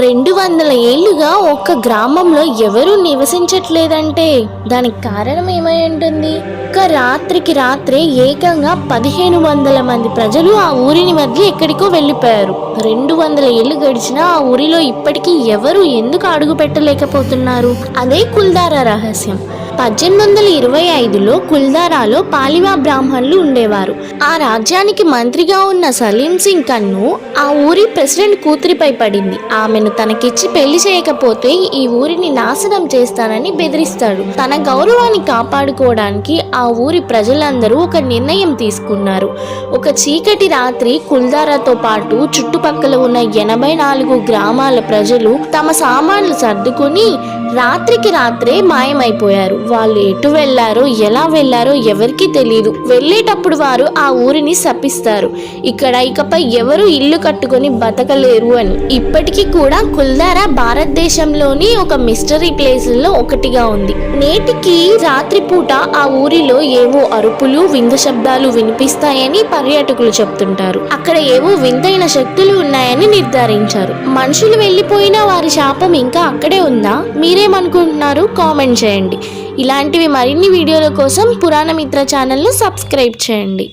200 ఏళ్లుగా ఒక్క గ్రామంలో ఎవరూ నివసించట్లేదంటే దానికి కారణం ఏమై ఉంటుంది? ఒక రాత్రికి రాత్రే ఏకంగా 1500 మంది ప్రజలు ఆ ఊరిని వదిలి ఎక్కడికో వెళ్ళిపోయారు. 200 ఏళ్ళు గడిచినా ఆ ఊరిలో ఇప్పటికీ ఎవరు ఎందుకు అడుగు పెట్టలేకపోతున్నారు? అదే కుల్దారా రహస్యం. 1825లో కుల్దారాలో పాలివా బ్రాహ్మణులు ఉండేవారు. ఆ రాజ్యానికి మంత్రిగా ఉన్న సలీం సింగ్ కన్ను ఆ ఊరి ప్రెసిడెంట్ కూతురిపై పడింది. ఆమెను తనకిచ్చి పెళ్లి చేయకపోతే ఈ ఊరిని నాశనం చేస్తానని బెదిరిస్తాడు. తన గౌరవాన్ని కాపాడుకోవడానికి ఆ ఊరి ప్రజలందరూ ఒక నిర్ణయం తీసుకున్నారు. ఒక చీకటి రాత్రి కుల్దారాతో పాటు చుట్టుపక్కల ఉన్న 84 గ్రామాల ప్రజలు తమ సామాన్లు సర్దుకుని రాత్రికి రాత్రే మాయమైపోయారు. వాళ్ళు ఎటు వెళ్లారో ఎలా వెళ్లారో ఎవరికీ తెలియదు. వెళ్ళేటప్పుడు వారు ఆ ఊరిని శపిస్తారు, ఇక్కడ ఇకపై ఎవరు ఇల్లు కట్టుకొని బతకలేరు అని. ఇప్పటికీ కూడా కుల్దారా భారతదేశంలోని ఒక మిస్టరీ ప్లేస్లలో ఒకటిగా ఉంది. నేటికి రాత్రిపూట ఆ ఊరిలో ఏవో అరుపులు వింత శబ్దాలు వినిపిస్తాయని పర్యాటకులు చెప్తుంటారు. అక్కడ ఏవో వింతైన శక్తులు ఉన్నాయని నిర్ధారించారు. మనుషులు వెళ్ళిపోయినా వారి శాపం ఇంకా అక్కడే ఉందా? మీరేమనుకుంటున్నారు? కామెంట్ చేయండి. ఇలాంటివి మరిన్ని వీడియోల కోసం పురాణ మిత్ర ఛానల్ను సబ్స్క్రైబ్ చేయండి.